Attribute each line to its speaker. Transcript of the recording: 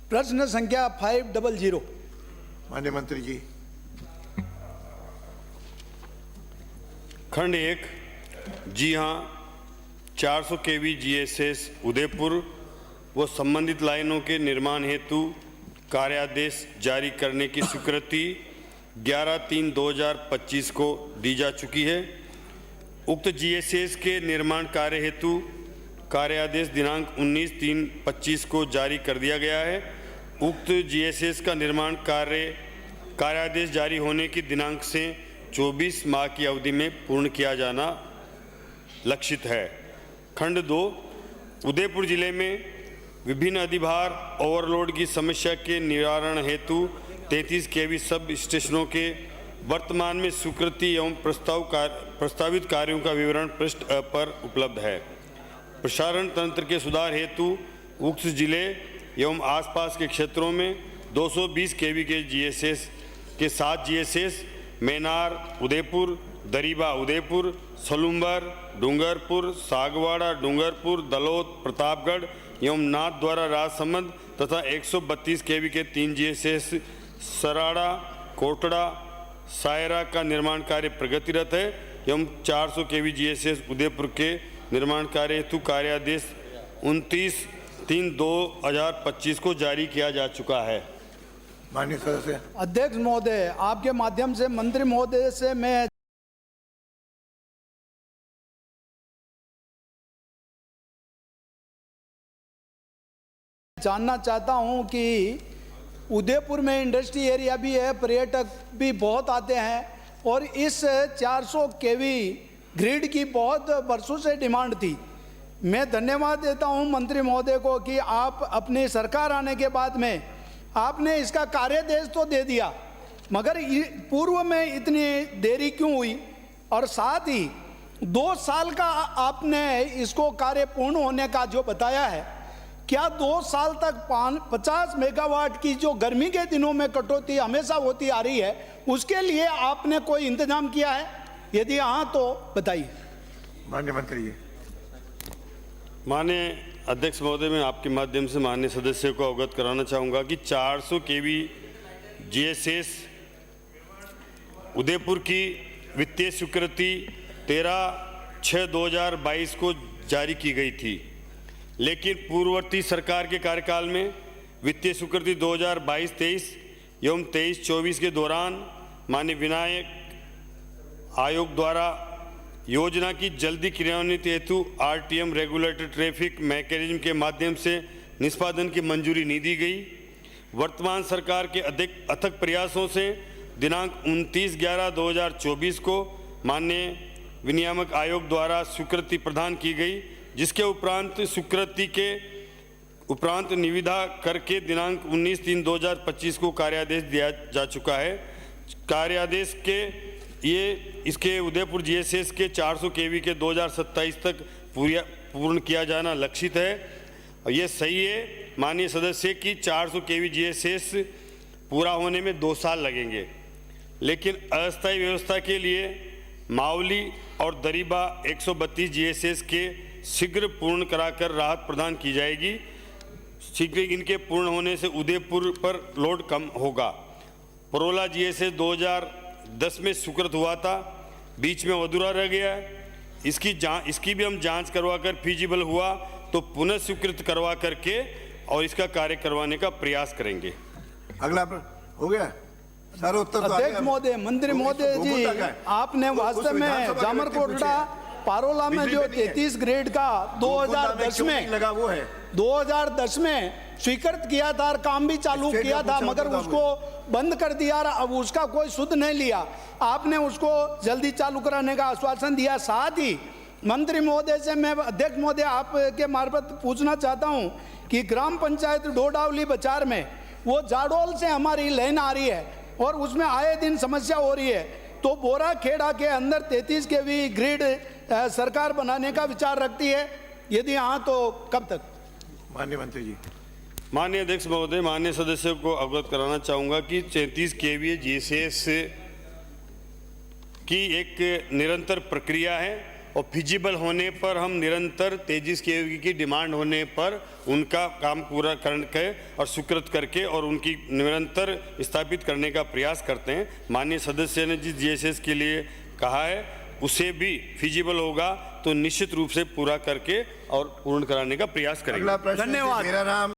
Speaker 1: प्रश्न संख्या 500।
Speaker 2: माननीय मंत्री जी।
Speaker 3: खंड 1। जी हाँ, 400 केवी जीएसएस उदयपुर व संबंधित लाइनों के निर्माण हेतु कार्यादेश जारी करने की स्वीकृति 11/3/2025 को दी जा चुकी है। उक्त जीएसएस के निर्माण कार्य हेतु कार्यादेश दिनांक 19/3/25 को जारी कर दिया गया है। उक्त जीएसएस का निर्माण कार्यादेश जारी होने की दिनांक से 24 माह की अवधि में पूर्ण किया जाना लक्षित है। खंड 2। उदयपुर जिले में विभिन्न अधिभार ओवरलोड की समस्या के निवारण हेतु 33 केवी सब स्टेशनों के वर्तमान में स्वीकृति एवं प्रस्तावित कार्यों का विवरण पृष्ठ पर उपलब्ध है। प्रसारण तंत्र के सुधार हेतु उक्त जिले एवं आसपास के क्षेत्रों में 220 केवी के जीएसएस के 7 जीएसएस मैनार उदयपुर, दरीबा उदयपुर, सलूम्बर, डूंगरपुर, सागवाड़ा, डूंगरपुर, दलोद, प्रतापगढ़ एवं नाथ द्वारा राजसमंद तथा 132 केवी के 3 जीएसएस सराड़ा, कोटड़ा, सायरा का निर्माण कार्य प्रगतिरत है एवं 400 केवी जीएसएस उदयपुर के निर्माण कार्य हेतु कार्यादेश 29/3/2025 को जारी किया जा चुका है।
Speaker 2: माननीय सदस्य।
Speaker 1: अध्यक्ष महोदय, आपके माध्यम से मंत्री महोदय से मैं जानना चाहता हूं कि उदयपुर में इंडस्ट्री एरिया भी है, पर्यटक भी बहुत आते हैं और इस 400 केवी ग्रिड की बहुत वर्षों से डिमांड थी। मैं धन्यवाद देता हूं मंत्री महोदय को कि आप अपनी सरकार आने के बाद में आपने इसका कार्यादेश तो दे दिया, मगर पूर्व में इतनी देरी क्यों हुई? और साथ ही 2 साल का आपने इसको कार्य पूर्ण होने का जो बताया है, क्या 2 साल तक 50 मेगावाट की जो गर्मी के दिनों में कटौती हमेशा होती आ रही है, उसके लिए आपने कोई इंतजाम किया है? यदि हाँ तो बताइए।
Speaker 2: माननीय मंत्री जी।
Speaker 3: माननीय अध्यक्ष महोदय, मैं आपके माध्यम से माननीय सदस्य को अवगत कराना चाहूँगा कि 400 केवी जीएसएस उदयपुर की वित्तीय स्वीकृति 13/6/2022 को जारी की गई थी, लेकिन पूर्ववर्ती सरकार के कार्यकाल में वित्तीय स्वीकृति 2022-23 एवं 23-24 के दौरान माननीय विनायक आयोग द्वारा योजना की जल्दी क्रियान्वित हेतु आरटीएम रेगुलेटेड ट्रैफिक मैकेनिज्म के माध्यम से निष्पादन की मंजूरी नहीं दी गई। वर्तमान सरकार के अधिक अथक प्रयासों से दिनांक 29/11/2024 को माननीय विनियामक आयोग द्वारा स्वीकृति प्रदान की गई, जिसके उपरांत स्वीकृति के उपरांत निविदा करके दिनांक 19/3/2025 को कार्यादेश दिया जा चुका है। कार्यादेश के इसके उदयपुर जीएसएस के 400 केवी के 2027 तक पूर्ण किया जाना लक्षित है। ये सही है माननीय सदस्य कि 400 केवी जीएसएस पूरा होने में 2 साल लगेंगे, लेकिन अस्थायी व्यवस्था के लिए मावली और दरीबा 132 जीएसएस के शीघ्र पूर्ण कराकर राहत प्रदान की जाएगी। शीघ्र इनके पूर्ण होने से उदयपुर पर लोड कम होगा। परोला जीएसएस 2010 में स्वीकृत हुआ था, बीच में अधूरा रह गया है। इसकी भी हम जांच करवाकर फीजिबल हुआ तो पुनः स्वीकृत करवा करके और इसका कार्य करवाने का प्रयास करेंगे।
Speaker 2: अगला हो गया सारा उत्तर।
Speaker 1: अध्यक्ष महोदय, मंत्री महोदय जी, आपने वास्तव में जामरकोटड़ा पारोला में जो 33 ग्रेड का 2010 में
Speaker 2: लगा वो है
Speaker 1: 2010 में स्वीकृत किया था और काम भी चालू किया था, मगर उसको बंद कर दिया और अब उसका कोई सुध नहीं लिया। आपने उसको जल्दी चालू कराने का आश्वासन दिया। साथ ही मंत्री महोदय से मैं अध्यक्ष महोदय आपके मार्फत पूछना चाहता हूं कि ग्राम पंचायत डोडावली बचार में वो जाडोल से हमारी लाइन आ रही है और उसमें आए दिन समस्या हो रही है, तो बोरा खेड़ा के अंदर 33 केवी ग्रिड सरकार बनाने का विचार रखती है? यदि हाँ तो कब तक?
Speaker 2: माननीय मंत्री जी।
Speaker 3: माननीय अध्यक्ष महोदय, माननीय सदस्यों को अवगत कराना चाहूँगा कि 33 केवी जीएसएस की एक निरंतर प्रक्रिया है और फिजिबल होने पर हम निरंतर तेजिस की डिमांड होने पर उनका काम पूरा करके और स्वीकृत करके और उनकी निरंतर स्थापित करने का प्रयास करते हैं। माननीय सदस्य ने जिस जीएसएस के लिए कहा है उसे भी फिजिबल होगा तो निश्चित रूप से पूरा करके और पूर्ण कराने का प्रयास करेंगे।
Speaker 2: अगला प्रश्न
Speaker 1: धन्यवाद।
Speaker 2: मेरा नाम